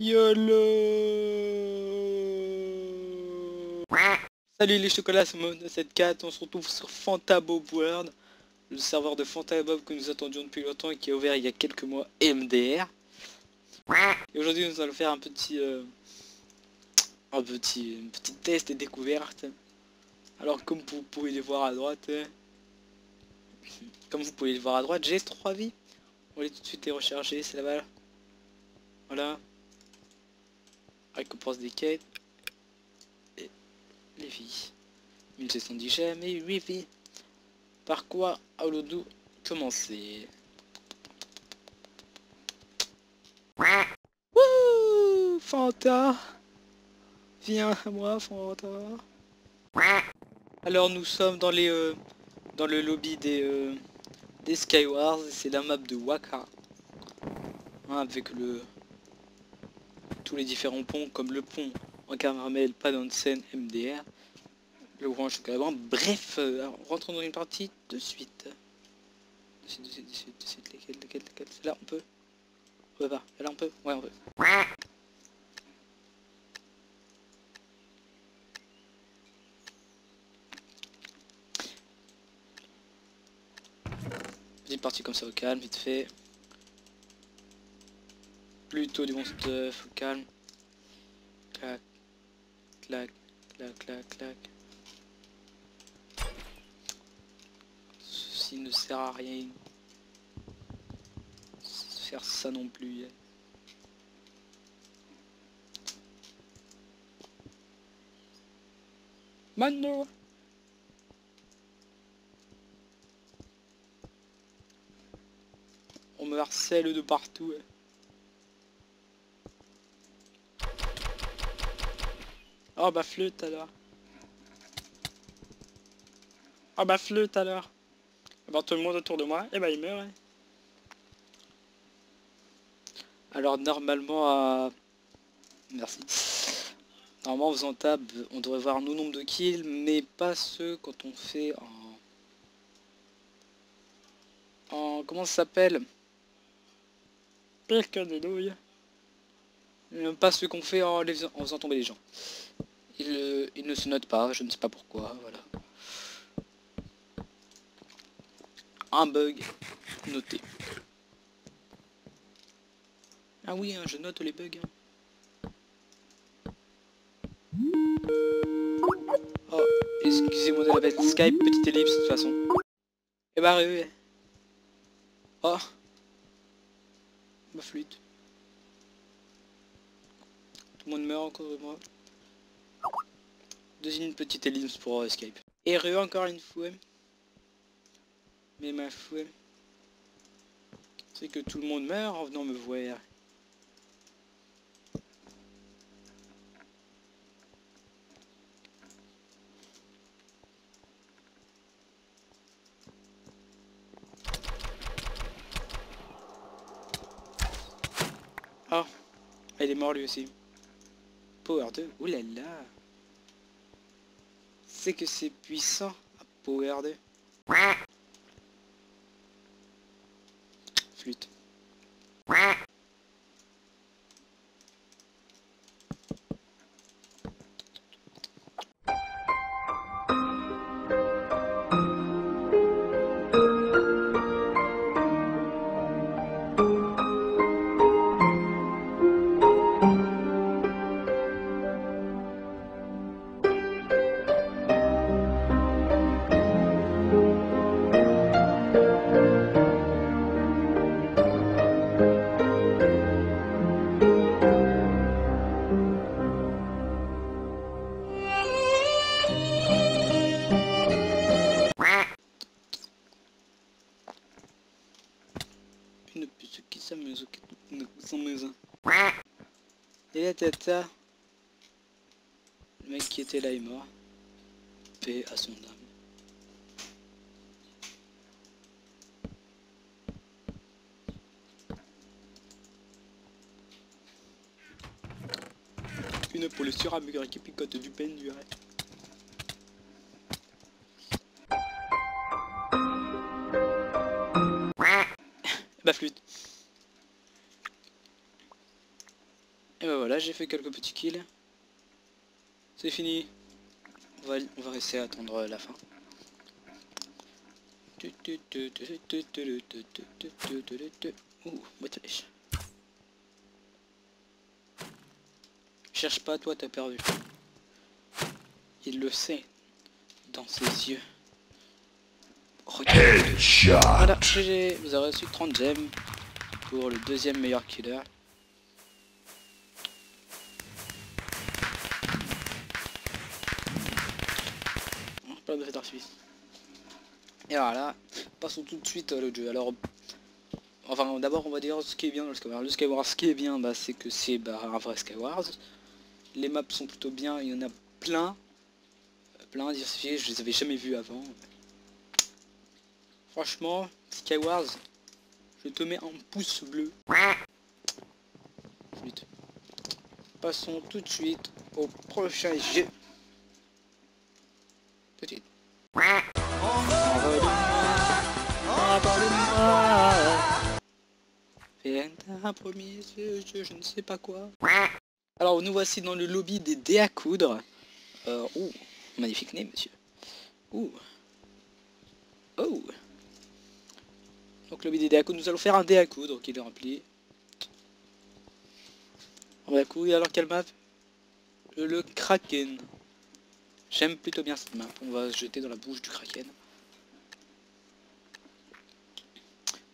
YOLO. Salut les chocolats, c'est Mono74, on se retrouve sur Fantabob World, le serveur de Fantabob que nous attendions depuis longtemps et qui a ouvert il y a quelques mois MDR. Et aujourd'hui nous allons faire un petit test et découverte. Alors comme vous pouvez les voir à droite, j'ai 3 vies. On va aller tout de suite les recharger, c'est là-bas. Voilà. Récompense des quêtes. Et les vies. 1710 gemmes et 8 vies. Par quoi allons-nous commencer? Wouh, Fanta, viens à moi, Fanta. Alors nous sommes dans les dans le lobby des Skywars. C'est la map de Waka, hein, avec tous les différents ponts comme le pont en caramel, pas dans scène MDR, le grand chocolat. Bref, rentrons dans une partie de suite. De suite, lesquels. C'est là, on peut? On peut pas. Là on peut? Ouais, on peut. Petite partie comme ça au calme, vite fait. Plutôt du bon stuff au calme. Clac, clac, clac, clac, clac. Ceci ne sert à rien. Faire ça non plus. Mano. On me harcèle de partout. Oh bah flûte alors. Oh bah flûte alors. Alors tout le monde autour de moi, et bah il meurt. Alors normalement merci. Normalement en faisant tab, on devrait voir nos nombres de kills, mais pas ceux quand on fait en comment ça s'appelle? Pire que des douilles. Pas ceux qu'on fait en faisant tomber les gens. Il ne se note pas, je ne sais pas pourquoi, voilà. Un bug noté. Ah oui, hein, je note les bugs. Oh, excusez-moi de la bête Skype, petite ellipse de toute façon. Et bah oui. Oh, ma flûte. Tout le monde meurt encore de moi. Deuxième petite ellipse pour Skype. Et encore une fois. Mais ma foi, c'est que tout le monde meurt en venant me voir. Oh, il est mort lui aussi. Power 2, oulala. C'est que c'est puissant, Power 2. Flûte. Une puce qui s'amuse, qui s'amuse. Et la tata. Le mec qui était là est mort. Paix à son âme. Une pour le suramugre qui picote du peine du rêve. Bah flûte. Et ben voilà, j'ai fait quelques petits kills. C'est fini. On va rester à attendre la fin. Ouh, boîte à lèche. Cherche pas, toi t'as perdu. Il le sait. Dans ses yeux. Headshot. Voilà, GG, vous avez reçu 30 gemmes pour le deuxième meilleur killer. Plein de feux d'artifice. Et voilà, passons tout de suite à l'autre jeu. Alors, enfin d'abord on va dire ce qui est bien dans le Skywars. Le Skywars, ce qui est bien, bah, c'est que c'est un vrai Skywars. Les maps sont plutôt bien, il y en a plein. Plein diversifiés, je les avais jamais vus avant. Franchement, Skywars, je te mets un pouce bleu. Vite. Passons tout de suite au prochain jeu. Tout de suite. Fais un premier jeu, je ne sais pas quoi. Alors nous voici dans le lobby des dés à coudre. Ouh, magnifique nez monsieur. Ouh. Oh. Donc lobby des dés à coudre, nous allons faire un dé à coudre qui est rempli. On va couiller alors quelle map? Le Kraken. J'aime plutôt bien cette map, on va se jeter dans la bouche du Kraken.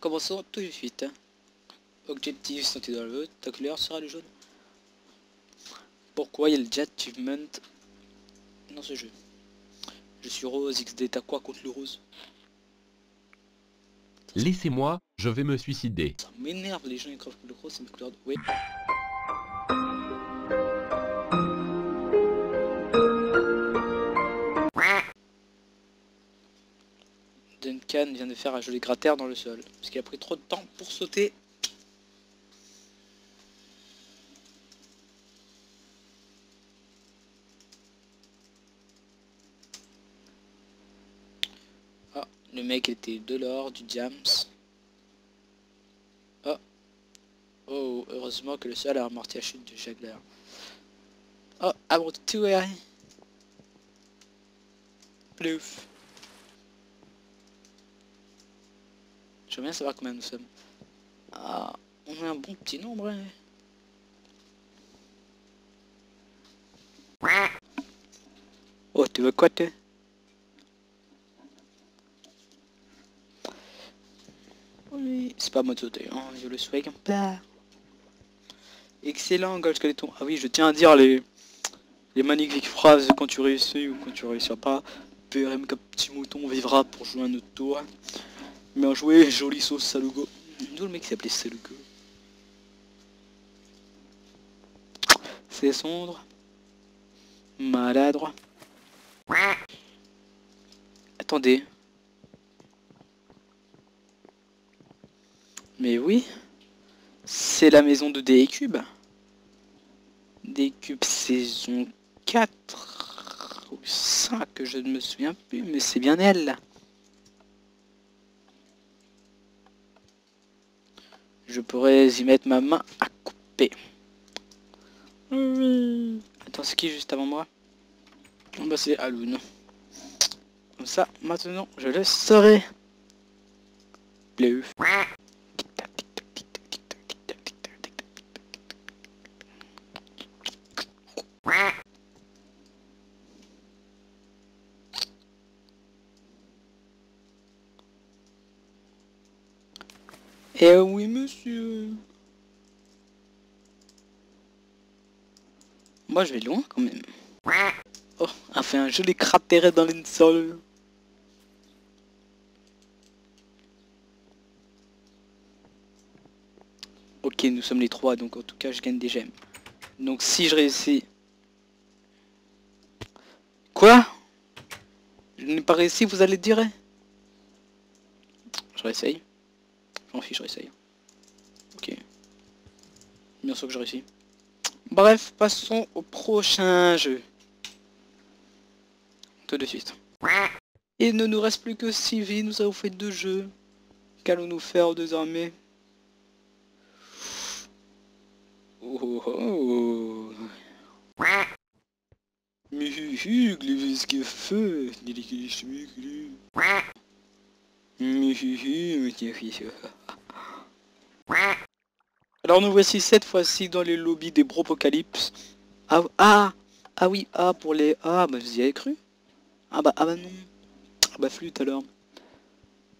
Commençons tout de suite. Objectif santé dans le vote, ta couleur sera le jaune. Pourquoi il y a le jet achievement dans ce jeu? Je suis rose, XD, t'as quoi contre le rose? Laissez-moi, je vais me suicider. Ça m'énerve les gens qui crèvent le rose, c'est ma couleur de... Oui. Duncan vient de faire un joli cratère dans le sol, parce qu'il a pris trop de temps pour sauter. Ah, le mec était de l'or, du jams. Ah. Oh, heureusement que le sol a amorti la chute de Jagler. Oh, I want to air. Plouf. J'aimerais bien savoir combien nous sommes. Ah, on a un bon petit nombre. Hein. Oh, tu veux quoi, toi? Oui, c'est pas moi de sauter, hein, je le swag. Bah. Excellent, Gold Skeleton. Ah oui, je tiens à dire les magnifiques phrases quand tu réussis ou quand tu réussis pas. PRM comme petit mouton vivra pour jouer un autre tour. Bien joué, jolie sauce Salugo. D'où le mec s'appelait Salugo? C'est sombre. Maladroit. Attendez. Mais oui. C'est la maison de D-Cube. D-Cube saison 4 ou 5, je ne me souviens plus, mais c'est bien elle. Je pourrais y mettre ma main à couper. Attends, c'est qui juste avant moi? Oh, bah c'est Alun. Comme ça, maintenant, je le saurai. Plouf. Eh oui, monsieur. Moi, je vais loin quand même. Oh, a fait un joli cratère dans le sol. Ok, nous sommes les trois, donc en tout cas, je gagne des gemmes. Donc si je réussis... Quoi? Je n'ai pas réussi, vous allez dire? Je réessaye. J'en fiche, je réessaye. Ok. Bien sûr que je réussis. Bref, passons au prochain jeu. Tout de suite. Il ne nous reste plus que 6 vies, nous avons fait 2 jeux. Qu'allons-nous faire désormais? Oh oh. Qu'est-ce que fait? Alors nous voici cette fois-ci dans les lobbies des Bropocalypse. Ah oui, pour les... Ah bah vous y avez cru? Ah bah non. Ah bah flûte alors.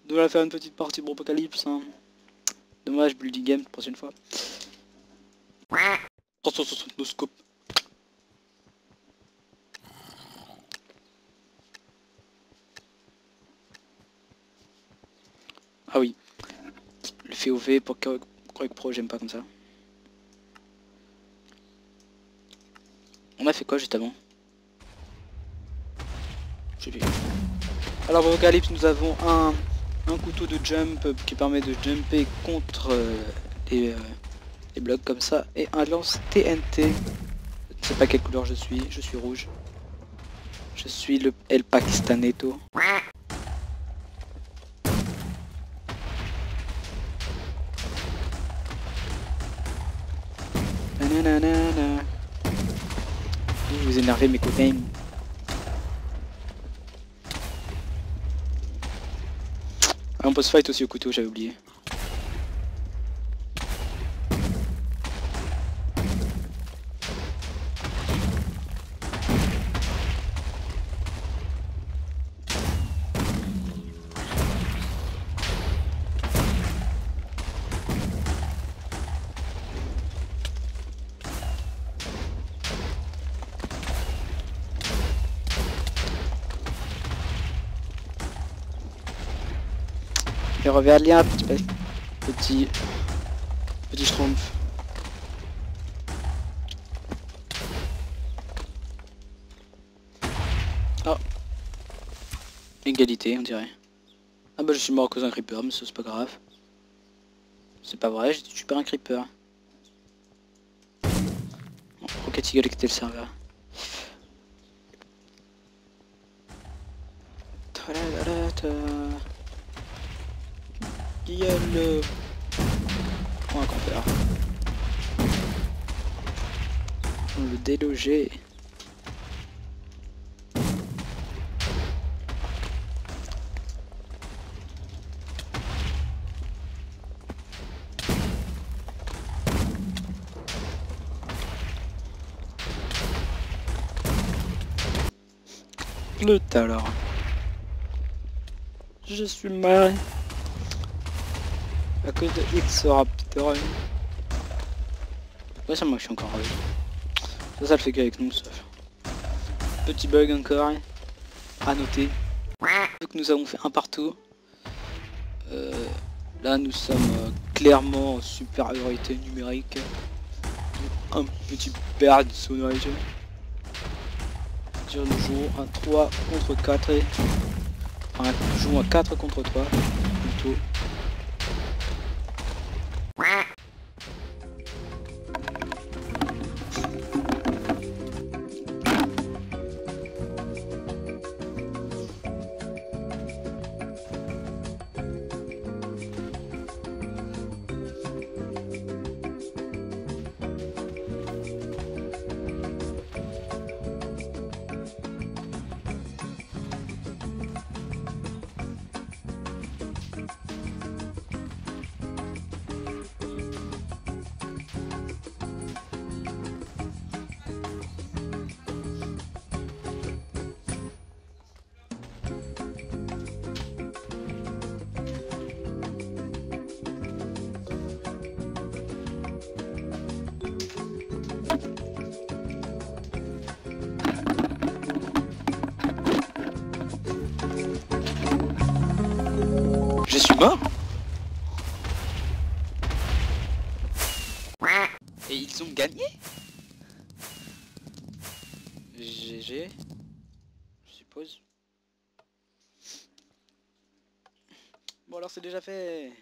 On devrait faire une petite partie de Bropocalypse hein. Dommage, Bloody Game, prochaine fois. Attention, nos scopes. Ah oui. Le FOV pour Correct Pro, j'aime pas comme ça. On a fait quoi juste avant? J'ai vu. Alors Bropocalypse, nous avons un couteau de jump qui permet de jumper contre les blocs comme ça. Et un lance TNT. Je sais pas quelle couleur je suis rouge. Je suis le El Pakistaneto. Nanana. Vous vous énervez mes copains. Ah, on peut se fight aussi au couteau, j'avais oublié. Et reviens là, petit schtroumpf. Oh. Égalité, on dirait. Ah bah je suis mort à cause d'un creeper, mais ça c'est pas grave. C'est pas vrai, je suis pas un creeper. Bon, Rocket Eagle était le serveur. Il y a le point à campeur. On le déloger. Le alors. Je suis marré. À cause de X Raptor. Ouais, ça moi je suis encore revenu. Ça le fait qu'avec nous, sauf. Petit bug encore. À noter. Donc nous avons fait un partout. Là nous sommes clairement en supériorité numérique. Un petit perte de sonorité. Nous jouons un 3 contre 4 et... Enfin, nous jouons un 4 contre 3 plutôt. Je suis mort. Et ils ont gagné. GG. Je suppose. Bon alors c'est déjà fait.